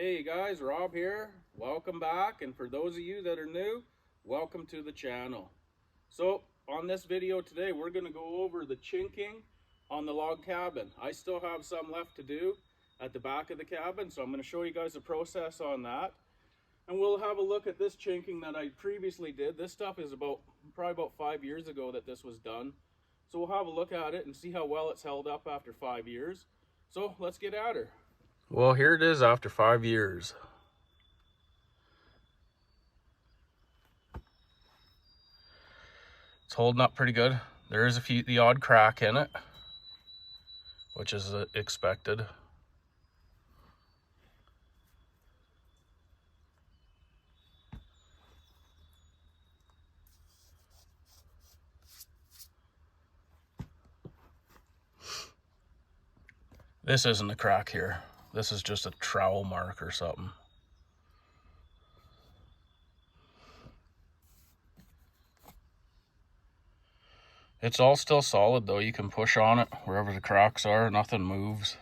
Hey guys, Rob here. Welcome back, and for those of you that are new, welcome to the channel. So on this video today, we're going to go over the chinking on the log cabin. I still have some left to do at the back of the cabin, so I'm going to show you guys the process on that. And we'll have a look at this chinking that I previously did. This stuff is probably about 5 years ago that this was done. So we'll have a look at it and see how well it's held up after 5 years. So let's get at her. Well, here it is after 5 years. It's holding up pretty good. There is the odd crack in it, which is expected. This isn't a crack here. This is just a trowel mark or something. It's all still solid though. You can push on it wherever the cracks are. Nothing moves.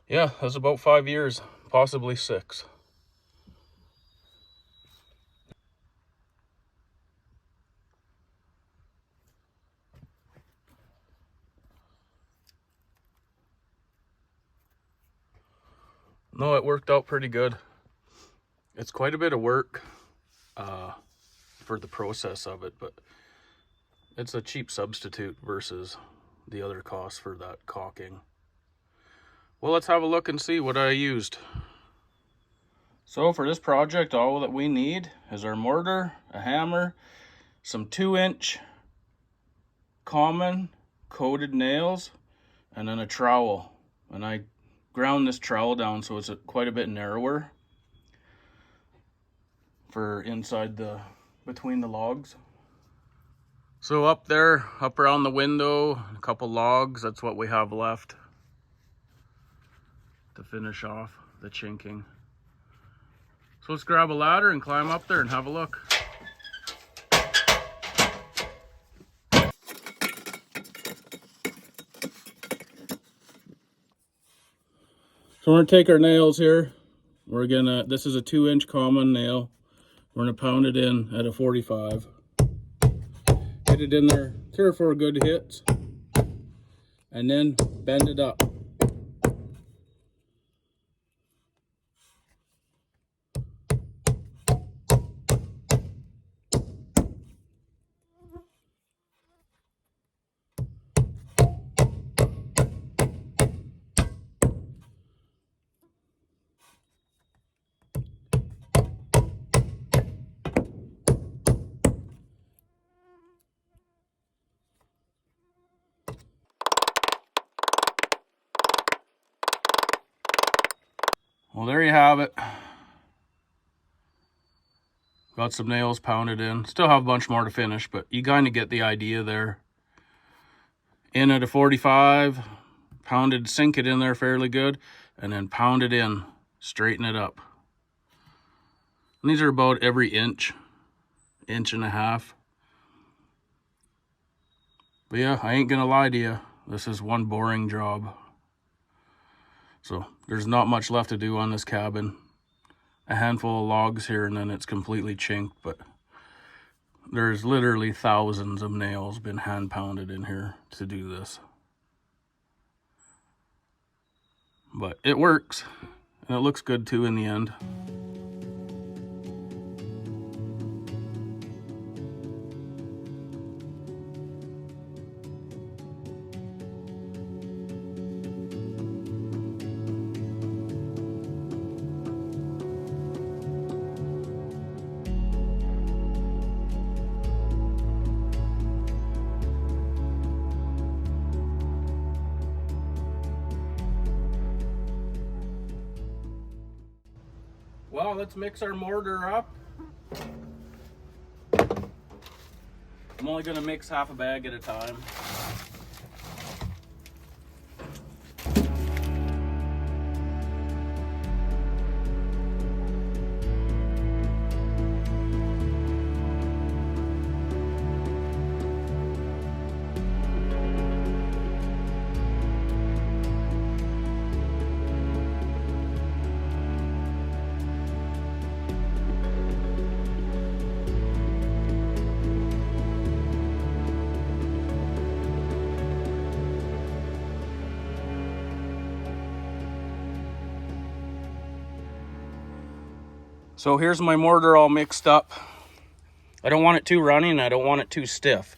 Yeah, that's about 5 years, possibly 6. No, it worked out pretty good. It's quite a bit of work for the process of it, but it's a cheap substitute versus the other costs for that caulking. Well, let's have a look and see what I used. So for this project, all that we need is our mortar, a hammer, some 2-inch common coated nails, and then a trowel. And I ground this trowel down so it's quite a bit narrower for inside between the logs. So up there, up around the window, a couple logs, that's what we have left to finish off the chinking. So let's grab a ladder and climb up there and have a look. So we're gonna take our nails here. This is a 2-inch common nail. We're gonna pound it in at a 45. Get it in there 3 or 4 good hits, and then bend it up. Well, there you have it. Got some nails pounded in. Still have a bunch more to finish, but you kind of get the idea there. In at a 45, pounded, sink it in there fairly good, and then pound it in, straighten it up. And these are about every inch and a half. But yeah, I ain't gonna lie to you, this is one boring job. So there's not much left to do on this cabin. A handful of logs here and then it's completely chinked, but there's literally thousands of nails been hand pounded in here to do this. But it works, and it looks good too in the end. Well, let's mix our mortar up. I'm only going to mix half a bag at a time. So here's my mortar all mixed up. I don't want it too runny and I don't want it too stiff,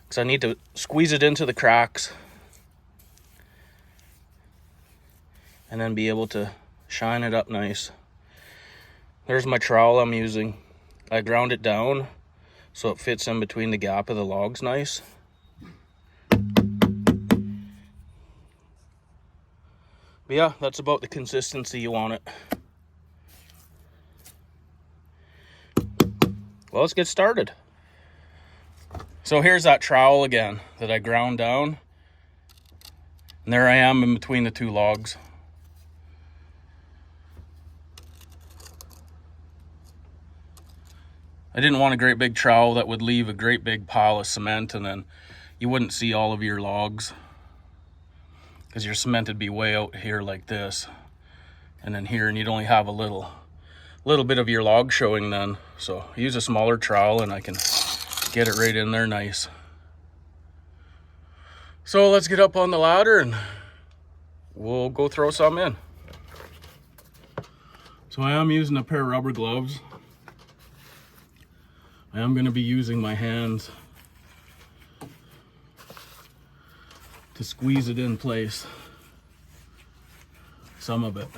because I need to squeeze it into the cracks and then be able to shine it up nice. There's my trowel I'm using. I ground it down so it fits in between the gap of the logs nice. But yeah, that's about the consistency you want it. Well, let's get started. So here's that trowel again that I ground down. And there I am in between the two logs. I didn't want a great big trowel that would leave a great big pile of cement and then you wouldn't see all of your logs, because your cement would be way out here like this, and then here, and you'd only have a little bit of your log showing then. So I use a smaller trowel and I can get it right in there nice. So let's get up on the ladder and we'll go throw some in. So I am using a pair of rubber gloves. I am going to be using my hands to squeeze it in place, some of it.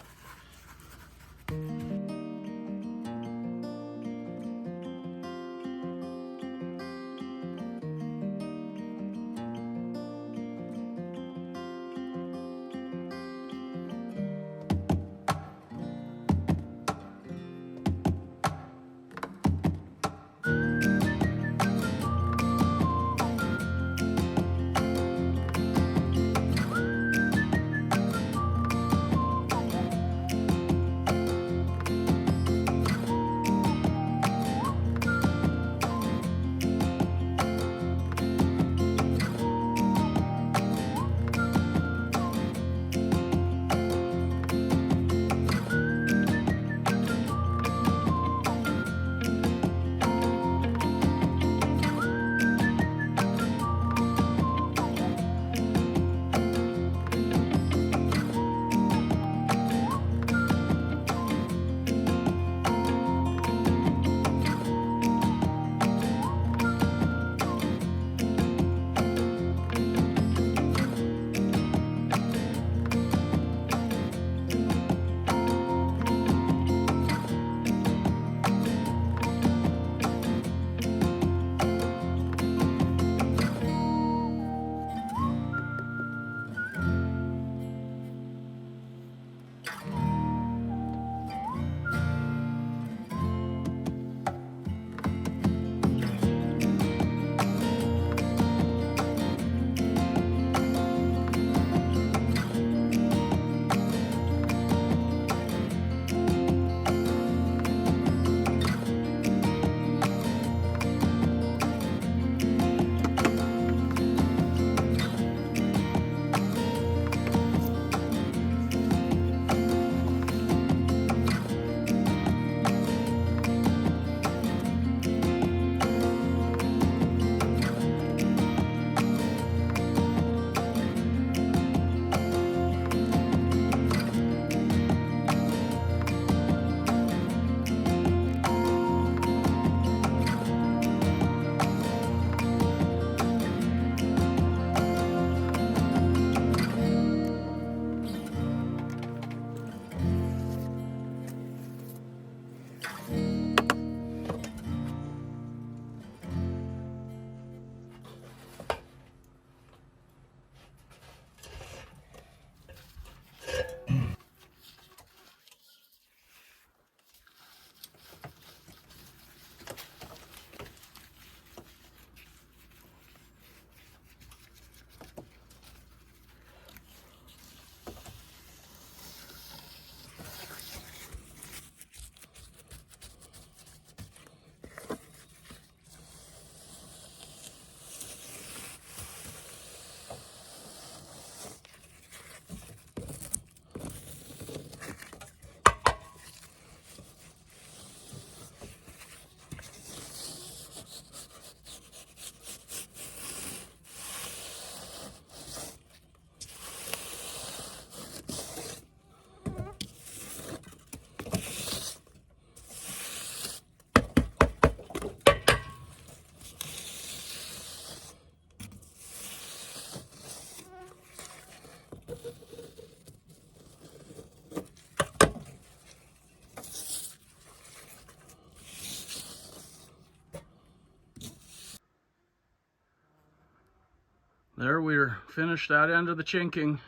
There, we're finished that end of the chinking.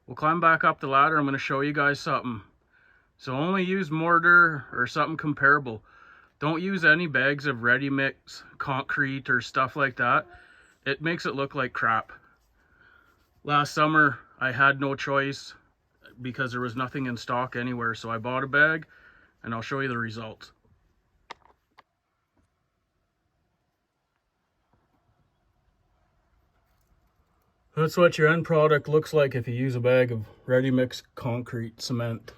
We'll climb back up the ladder. I'm going to show you guys something. So only use mortar or something comparable. Don't use any bags of ready mix concrete or stuff like that. It makes it look like crap. Last summer I had no choice because there was nothing in stock anywhere, so I bought a bag and I'll show you the results. That's what your end product looks like if you use a bag of ready mix concrete cement.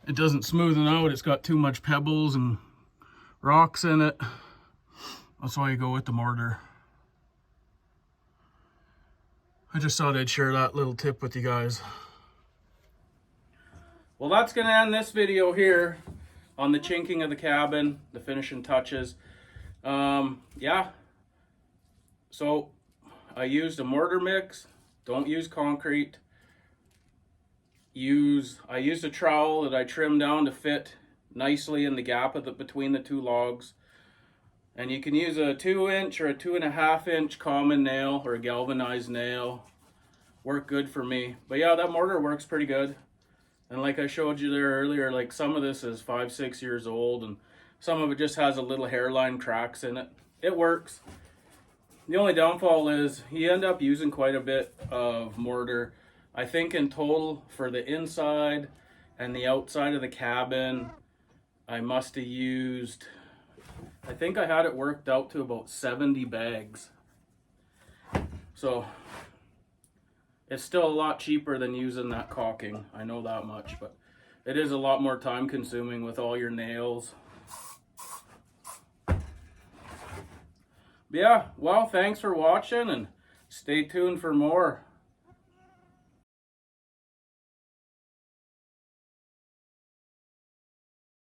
It doesn't smoothen out, it's got too much pebbles and rocks in it. That's why you go with the mortar. I just thought I'd share that little tip with you guys. Well, that's going to end this video here on the chinking of the cabin, the finishing touches. Yeah. So I used a mortar mix. Don't use concrete. I used a trowel that I trimmed down to fit nicely in the gap between the two logs. And you can use a 2-inch or a 2.5-inch common nail or a galvanized nail. Work good for me. But yeah, that mortar works pretty good. And like I showed you there earlier, like some of this is 5-6 years old and some of it just has a little hairline cracks in it. It works. The only downfall is you end up using quite a bit of mortar. I think in total for the inside and the outside of the cabin, I must have used, I think I had it worked out to about 70 bags. So it's still a lot cheaper than using that caulking. I know that much, but it is a lot more time consuming with all your nails. But yeah, well, thanks for watching and stay tuned for more.